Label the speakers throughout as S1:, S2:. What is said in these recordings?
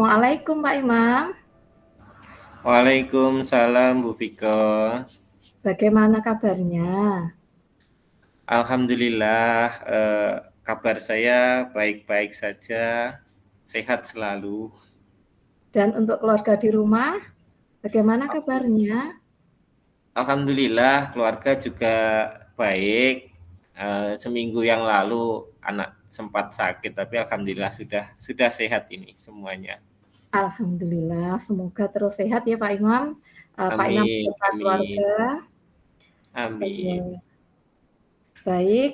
S1: Assalamualaikum Pak Imam.
S2: Waalaikumsalam Bu Piko.
S1: Bagaimana kabarnya?
S2: Alhamdulillah, kabar saya baik-baik saja, sehat selalu.
S1: Dan untuk keluarga di rumah, bagaimana kabarnya?
S2: Alhamdulillah keluarga juga baik. Seminggu yang lalu anak sempat sakit, tapi alhamdulillah sudah sehat ini semuanya.
S1: Alhamdulillah, semoga terus sehat ya Pak Imam. Pak Imam
S2: Amin,
S1: beserta
S2: amin,
S1: keluarga.
S2: amin.
S1: Eh, Baik,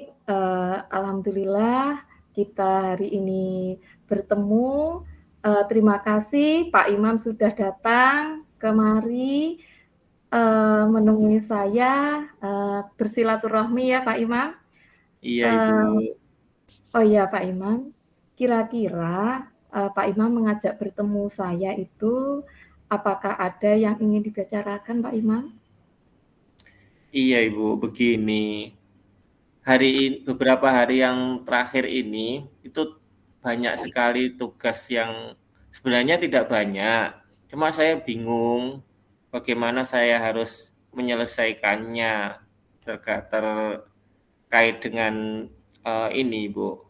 S1: Alhamdulillah kita hari ini bertemu. Terima kasih Pak Imam sudah datang kemari menemui saya, bersilaturahmi ya Pak Imam.
S2: Iya Ibu.
S1: Eh, Oh iya Pak Imam, kira-kira Pak Imam mengajak bertemu saya itu, apakah ada yang ingin dibicarakan Pak Imam?
S2: Iya Ibu, begini. Beberapa hari yang terakhir ini itu banyak sekali tugas yang sebenarnya tidak banyak. Cuma saya bingung bagaimana saya harus menyelesaikannya terkait dengan ini, Bu.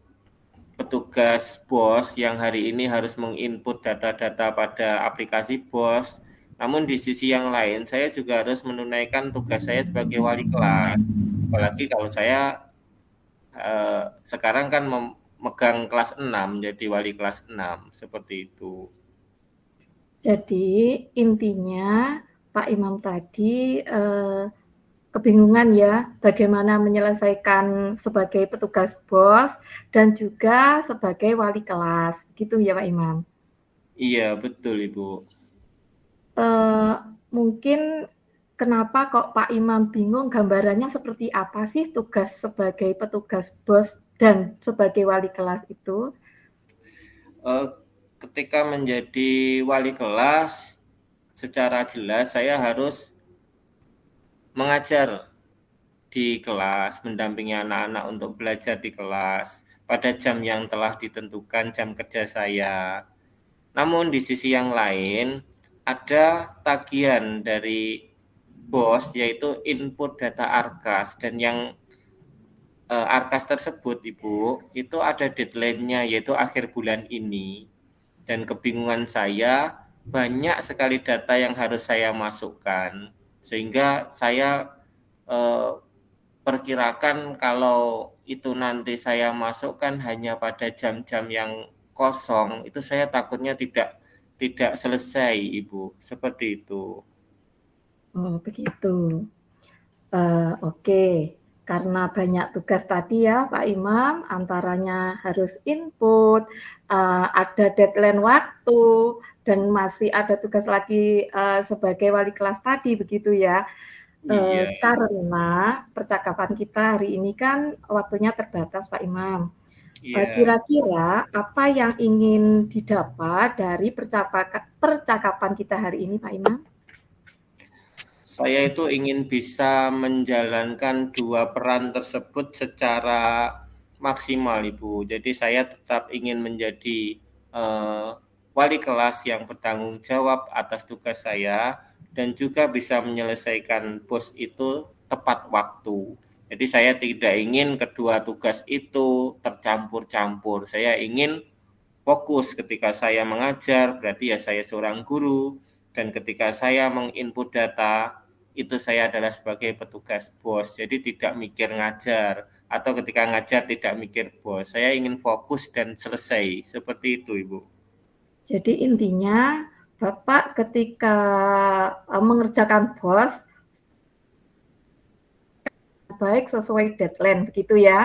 S2: Petugas BOS yang hari ini harus menginput data-data pada aplikasi BOS. Namun di sisi yang lain, saya juga harus menunaikan tugas saya sebagai wali kelas. Apalagi kalau saya sekarang kan memegang kelas 6 jadi wali kelas 6 seperti itu.
S1: Jadi intinya Pak Imam tadi kebingungan ya bagaimana menyelesaikan sebagai petugas BOS dan juga sebagai wali kelas, gitu ya Pak Imam?
S2: Iya, betul Ibu.
S1: Eee, Mungkin kenapa kok Pak Imam bingung gambarannya seperti apa sih tugas sebagai petugas BOS dan sebagai wali kelas itu?
S2: Eh, Ketika menjadi wali kelas, secara jelas saya harus mengajar di kelas, mendampingi anak-anak untuk belajar di kelas pada jam yang telah ditentukan jam kerja saya. Namun di sisi yang lain ada tagihan dari bos yaitu input data Arkas dan yang Arkas tersebut Ibu itu ada deadline-nya yaitu akhir bulan ini dan kebingungan saya banyak sekali data yang harus saya masukkan sehingga saya eh, perkirakan kalau itu nanti saya masukkan hanya pada jam-jam yang kosong itu saya takutnya tidak tidak selesai Ibu seperti itu.
S1: Oh begitu. Oke, karena banyak tugas tadi ya Pak Imam, antaranya harus input, ada deadline waktu, dan masih ada tugas lagi sebagai wali kelas tadi begitu ya.
S2: Iya,
S1: Karena percakapan kita hari ini kan waktunya terbatas Pak Imam.
S2: iya.
S1: Kira-kira apa yang ingin didapat dari percakapan kita hari ini Pak Imam?
S2: Saya itu ingin bisa menjalankan dua peran tersebut secara maksimal, Ibu. Jadi saya tetap ingin menjadi eh, wali kelas yang bertanggung jawab atas tugas saya dan juga bisa menyelesaikan bos itu tepat waktu. Jadi saya tidak ingin kedua tugas itu tercampur-campur. Saya ingin fokus ketika saya mengajar, berarti ya saya seorang guru, dan ketika saya menginput data, itu saya adalah sebagai petugas bos, jadi tidak mikir ngajar, atau ketika ngajar tidak mikir bos. Saya ingin fokus dan selesai, seperti itu Ibu.
S1: Jadi intinya Bapak ketika mengerjakan BOS baik sesuai deadline begitu ya.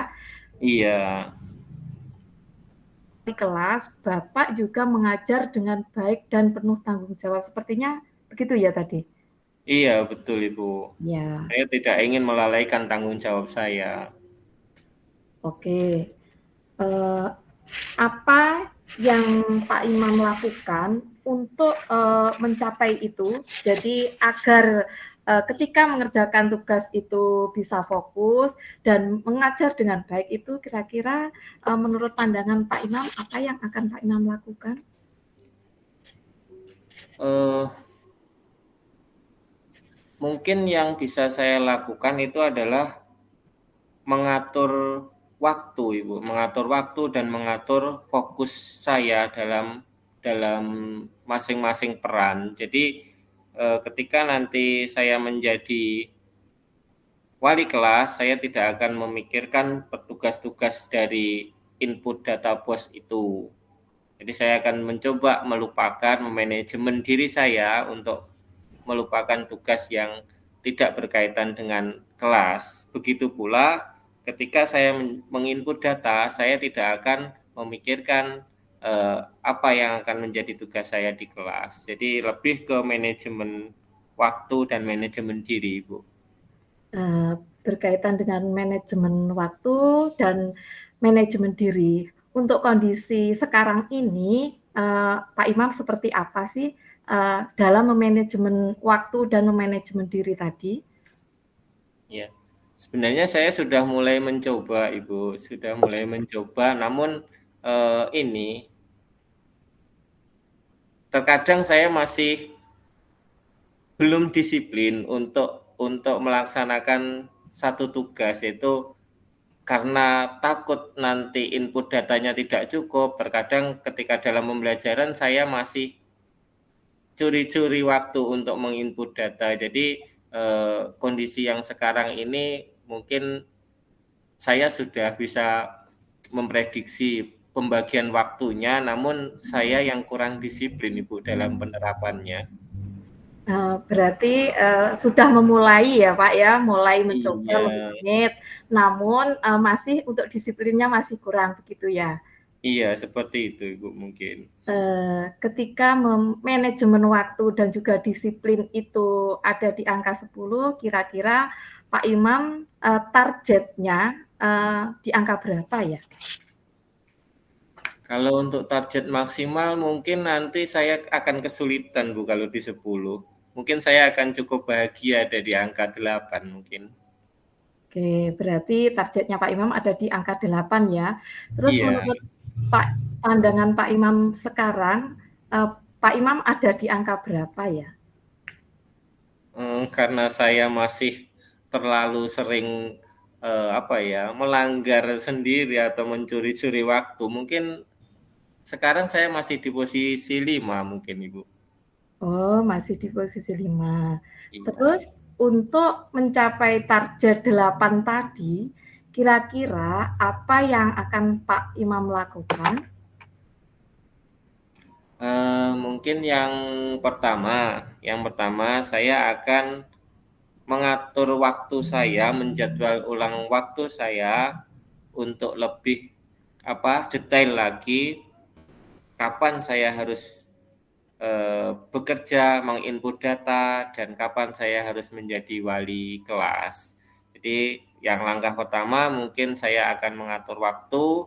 S2: Iya,
S1: Di kelas Bapak juga mengajar dengan baik dan penuh tanggung jawab. Sepertinya begitu ya tadi.
S2: iya betul Ibu.
S1: Ya,
S2: Saya tidak ingin melalaikan tanggung jawab saya.
S1: oke. Eh, Apa yang Pak Imam lakukan untuk mencapai itu? Jadi agar ketika mengerjakan tugas itu bisa fokus dan mengajar dengan baik itu kira-kira menurut pandangan Pak Imam apa yang akan Pak Imam lakukan?
S2: Mungkin yang bisa saya lakukan itu adalah mengatur waktu, Ibu, mengatur waktu dan mengatur fokus saya dalam masing-masing peran. Jadi, ketika nanti saya menjadi wali kelas, saya tidak akan memikirkan tugas-tugas dari input data bos itu. Jadi saya akan mencoba melupakan, memanajemen diri saya untuk melupakan tugas yang tidak berkaitan dengan kelas. Begitu pula ketika saya menginput data, saya tidak akan memikirkan apa yang akan menjadi tugas saya di kelas. Jadi lebih ke manajemen waktu dan manajemen diri, Ibu.
S1: Berkaitan dengan manajemen waktu dan manajemen diri. Untuk kondisi sekarang ini, Pak Imam seperti apa sih, dalam memanajemen waktu dan memanajemen diri tadi?
S2: Ya, sebenarnya saya sudah mulai mencoba, Ibu, sudah mulai mencoba, namun ini terkadang saya masih belum disiplin untuk melaksanakan satu tugas, yaitu karena takut nanti input datanya tidak cukup. Terkadang ketika dalam pembelajaran saya masih curi-curi waktu untuk menginput data. Jadi kondisi yang sekarang ini mungkin saya sudah bisa memprediksi pembagian waktunya, namun saya yang kurang disiplin, Ibu, dalam penerapannya.
S1: Berarti, sudah memulai ya, Pak, ya, mulai mencoba
S2: Iya,
S1: memanage, namun, masih untuk disiplinnya masih kurang, begitu ya?
S2: iya seperti itu, Ibu, mungkin.
S1: Ketika manajemen waktu dan juga disiplin itu ada di angka 10, kira-kira Pak Imam, targetnya, di angka berapa ya?
S2: Kalau untuk target maksimal mungkin nanti saya akan kesulitan, Bu, kalau di 10. Mungkin saya akan cukup bahagia ada di angka 8 mungkin.
S1: Oke, berarti targetnya Pak Imam ada di angka 8 ya. Terus
S2: Iya,
S1: menurut pandangan Pak Imam sekarang, Pak Imam ada di angka berapa ya?
S2: karena saya masih terlalu sering, apa ya, melanggar sendiri atau mencuri-curi waktu, mungkin sekarang saya masih di posisi 5 mungkin, Ibu.
S1: Oh, masih di posisi 5.
S2: Iya.
S1: Terus untuk mencapai target 8 tadi, kira-kira apa yang akan Pak Imam lakukan?
S2: Mungkin yang pertama saya akan mengatur waktu saya, menjadwal ulang waktu saya untuk lebih detail lagi kapan saya harus bekerja, menginput data, dan kapan saya harus menjadi wali kelas. Jadi yang langkah pertama mungkin saya akan mengatur waktu,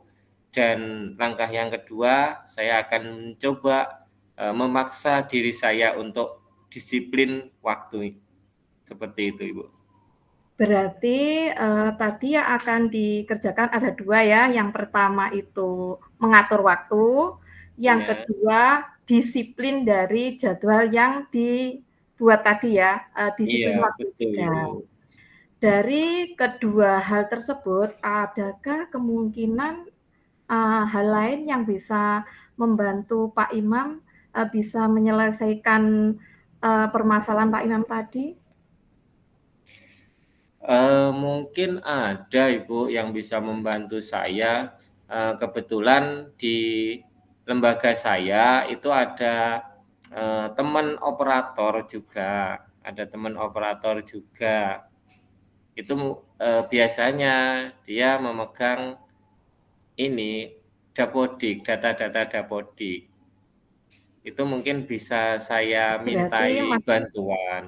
S2: dan langkah yang kedua saya akan mencoba memaksa diri saya untuk disiplin waktu. Seperti itu, Ibu.
S1: Berarti, tadi yang akan dikerjakan ada 2 ya, yang pertama itu mengatur waktu, yang
S2: Iya,
S1: kedua disiplin dari jadwal yang dibuat tadi ya,
S2: iya
S1: disiplin waktu
S2: betul,
S1: juga.
S2: Ibu.
S1: Dari kedua hal tersebut, adakah kemungkinan, hal lain yang bisa membantu Pak Imam, bisa menyelesaikan, permasalahan Pak Imam tadi?
S2: Mungkin ada, Ibu, yang bisa membantu saya. Kebetulan di lembaga saya itu ada teman operator juga, ada teman operator juga. Itu biasanya dia memegang ini dapodik, data-data dapodik. Itu mungkin bisa saya
S1: Berarti
S2: mintai
S1: maksud
S2: bantuan.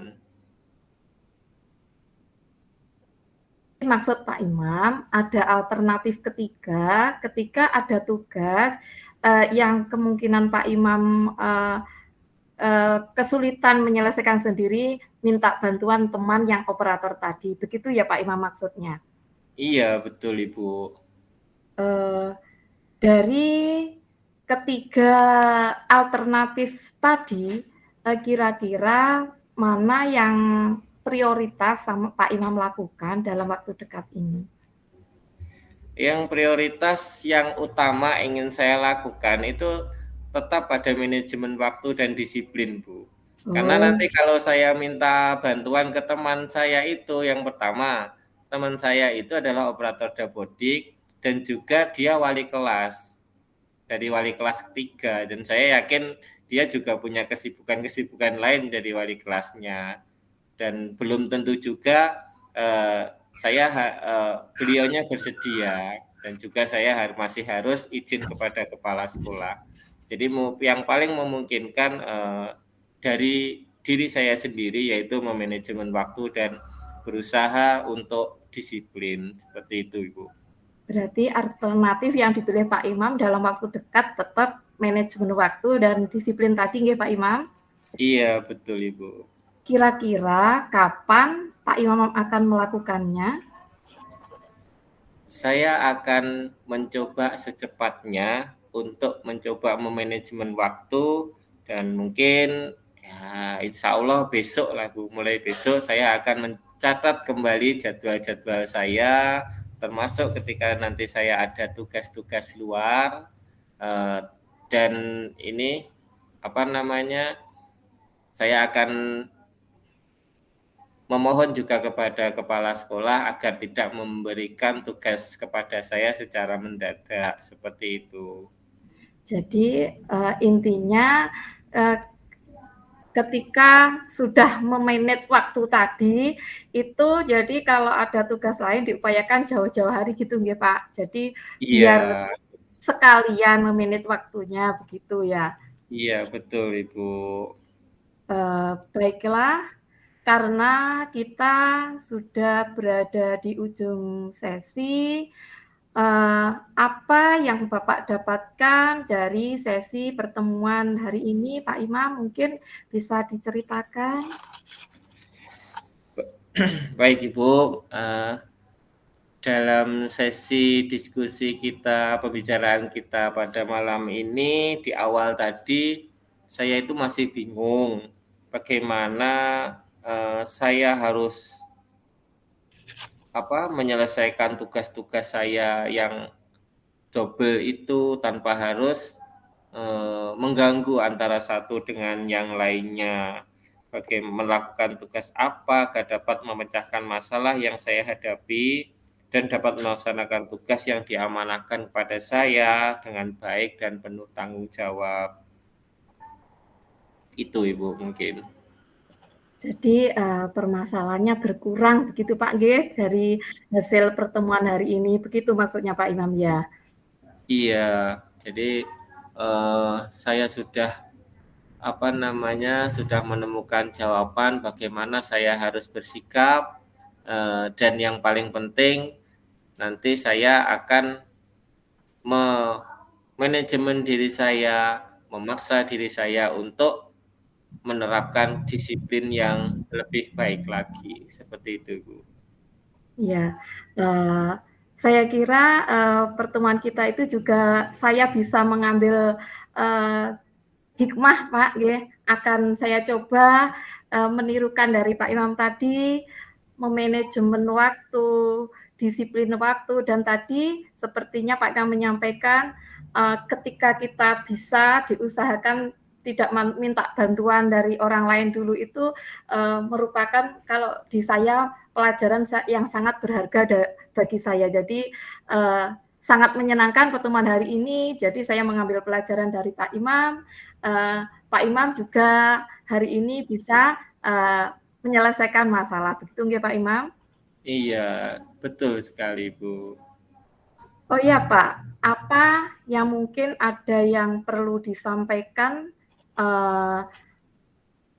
S1: Maksud Pak Imam, ada alternatif ketiga, ketika ada tugas, yang kemungkinan Pak Imam, kesulitan menyelesaikan sendiri, minta bantuan teman yang operator tadi, begitu ya Pak Imam maksudnya?
S2: Iya, betul, Ibu.
S1: Eee, dari ketiga alternatif tadi, kira-kira mana yang prioritas sama Pak Imam lakukan dalam waktu dekat ini?
S2: Yang prioritas yang utama ingin saya lakukan itu tetap pada manajemen waktu dan disiplin, Bu. Karena
S1: Oh,
S2: nanti kalau saya minta bantuan ke teman saya itu, yang pertama, teman saya itu adalah operator dapodik dan juga dia wali kelas, dari wali kelas ketiga, dan saya yakin dia juga punya kesibukan-kesibukan lain dari wali kelasnya. Dan belum tentu juga beliaunya bersedia, dan juga saya masih harus izin kepada kepala sekolah. Jadi yang paling memungkinkan dari diri saya sendiri yaitu memanajemen waktu dan berusaha untuk disiplin seperti itu, Ibu.
S1: berarti alternatif yang dipilih Pak Imam dalam waktu dekat tetap manajemen waktu dan disiplin tadi nggih Pak Imam?
S2: Iya, betul, Ibu.
S1: Kira-kira kapan Pak Imam akan melakukannya?
S2: Saya akan mencoba secepatnya untuk mencoba memanajemen waktu, dan mungkin ya insya Allah besok lah, Bu. Mulai besok saya akan mencatat kembali jadwal-jadwal saya, termasuk ketika nanti saya ada tugas-tugas luar, eh, dan ini apa namanya, saya akan memohon juga kepada kepala sekolah agar tidak memberikan tugas kepada saya secara mendadak, seperti itu.
S1: Jadi intinya uh, ketika sudah memanage waktu tadi itu jadi kalau ada tugas lain diupayakan jauh-jauh hari gitu nggih Pak. Jadi
S2: Iya,
S1: biar sekalian memanage waktunya begitu ya.
S2: iya betul Ibu.
S1: Baiklah, karena kita sudah berada di ujung sesi, apa yang Bapak dapatkan dari sesi pertemuan hari ini, Pak Imam, mungkin bisa diceritakan?
S2: Baik Ibu, dalam sesi diskusi kita, pembicaraan kita pada malam ini, di awal tadi saya itu masih bingung bagaimana saya harus menyelesaikan tugas-tugas saya yang double itu tanpa harus mengganggu antara satu dengan yang lainnya. Bagaimana melakukan tugas apa agar dapat memecahkan masalah yang saya hadapi dan dapat melaksanakan tugas yang diamanahkan kepada saya dengan baik dan penuh tanggung jawab. Itu Ibu mungkin.
S1: Jadi permasalahannya berkurang begitu Pak nggih dari hasil pertemuan hari ini, begitu maksudnya Pak Imam ya?
S2: Iya, jadi saya sudah sudah menemukan jawaban bagaimana saya harus bersikap, dan yang paling penting nanti saya akan manajemen diri saya, memaksa diri saya untuk menerapkan disiplin yang lebih baik lagi, seperti itu, Bu.
S1: Iya, saya kira, pertemuan kita itu juga saya bisa mengambil, eee, hikmah Pak nggih, akan saya coba, menirukan dari Pak Imam tadi, memanajemen waktu, disiplin waktu, dan tadi sepertinya Pak Imam menyampaikan, ketika kita bisa diusahakan tidak minta bantuan dari orang lain dulu itu, merupakan kalau di saya pelajaran yang sangat berharga bagi saya. Jadi, sangat menyenangkan pertemuan hari ini, jadi saya mengambil pelajaran dari Pak Imam, Pak Imam juga hari ini bisa, menyelesaikan masalah, begitu nggih Pak Imam?
S2: Iya, betul sekali, Bu.
S1: Oh iya Pak, apa yang mungkin ada yang perlu disampaikan, eee,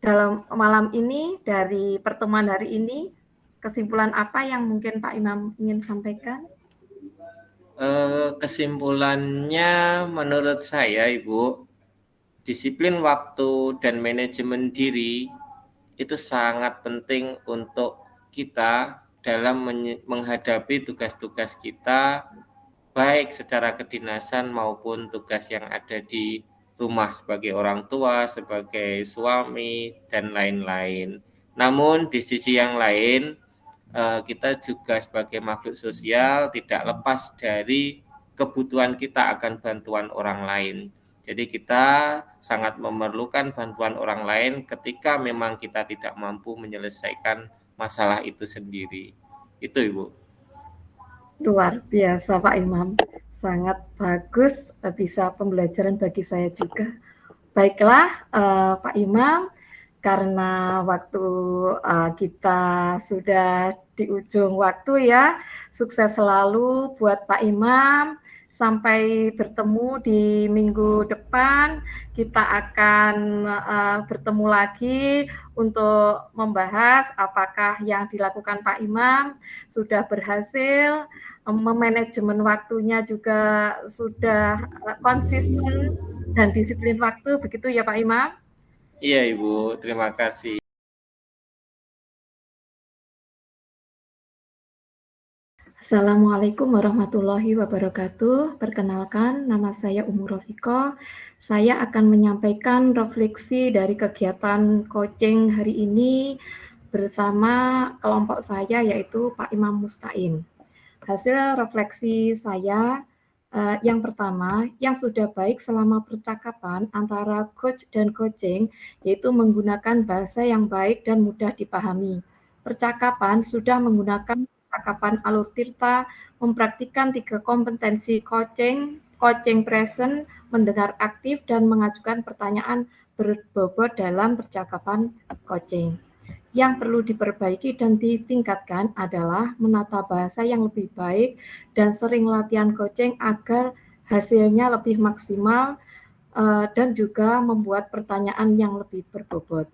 S1: dalam malam ini dari pertemuan hari ini? Kesimpulan apa yang mungkin Pak Imam ingin sampaikan?
S2: Kesimpulannya menurut saya, Ibu, disiplin waktu dan manajemen diri itu sangat penting untuk kita dalam menghadapi tugas-tugas kita, baik secara kedinasan maupun tugas yang ada di rumah sebagai orang tua, sebagai suami, dan lain-lain. Namun di sisi yang lain, kita juga sebagai makhluk sosial tidak lepas dari kebutuhan kita akan bantuan orang lain. Jadi kita sangat memerlukan bantuan orang lain ketika memang kita tidak mampu menyelesaikan masalah itu sendiri. Itu, Ibu.
S1: Luar biasa Pak Imam, sangat bagus, bisa pembelajaran bagi saya juga. Baiklah Pak Imam, karena waktu kita sudah di ujung waktu ya, sukses selalu buat Pak Imam. Sampai bertemu di minggu depan, kita akan bertemu lagi untuk membahas apakah yang dilakukan Pak Imam sudah berhasil, memanajemen waktunya juga sudah konsisten dan disiplin waktu, begitu ya Pak Imam?
S2: Iya Ibu, terima kasih.
S1: Assalamualaikum warahmatullahi wabarakatuh. Perkenalkan, nama saya Umu Rofiko. Saya akan menyampaikan refleksi dari kegiatan coaching hari ini bersama kelompok saya, yaitu Pak Imam Mustain. Hasil refleksi saya, yang pertama, yang sudah baik selama percakapan antara coach dan coaching, yaitu menggunakan bahasa yang baik dan mudah dipahami. Percakapan sudah menggunakan percakapan alur tirta, mempraktikkan 3 kompetensi coaching, coaching present, mendengar aktif, dan mengajukan pertanyaan berbobot dalam percakapan coaching. Yang perlu diperbaiki dan ditingkatkan adalah menata bahasa yang lebih baik dan sering latihan coaching agar hasilnya lebih maksimal, dan juga membuat pertanyaan yang lebih berbobot.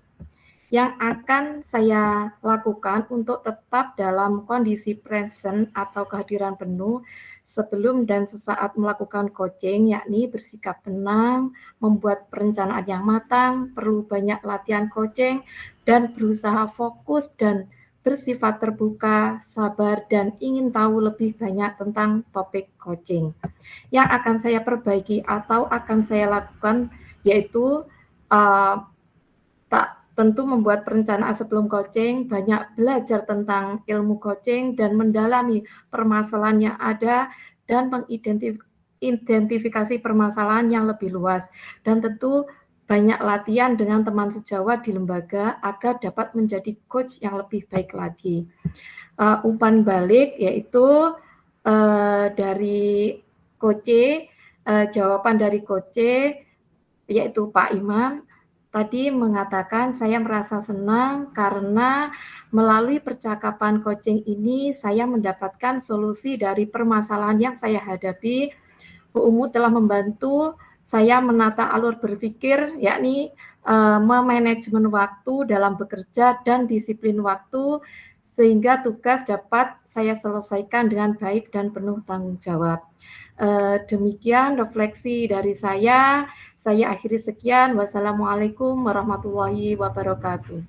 S1: Yang akan saya lakukan untuk tetap dalam kondisi present atau kehadiran penuh sebelum dan sesaat melakukan coaching, yakni bersikap tenang, membuat perencanaan yang matang, perlu banyak latihan coaching, dan berusaha fokus dan bersifat terbuka, sabar, dan ingin tahu lebih banyak tentang topik coaching. Yang akan saya perbaiki atau akan saya lakukan yaitu tentu membuat perencanaan sebelum coaching, banyak belajar tentang ilmu coaching dan mendalami permasalahan yang ada dan mengidentifikasi permasalahan yang lebih luas. Dan tentu banyak latihan dengan teman sejawat di lembaga agar dapat menjadi coach yang lebih baik lagi. Umpan balik yaitu dari coach, jawaban dari coach yaitu Pak Imam tadi mengatakan saya merasa senang karena melalui percakapan coaching ini saya mendapatkan solusi dari permasalahan yang saya hadapi. Bu Umu telah membantu saya menata alur berpikir, yakni memanajemen waktu dalam bekerja dan disiplin waktu, sehingga tugas dapat saya selesaikan dengan baik dan penuh tanggung jawab. Demikian refleksi dari saya. Saya akhiri sekian. Wassalamualaikum warahmatullahi wabarakatuh.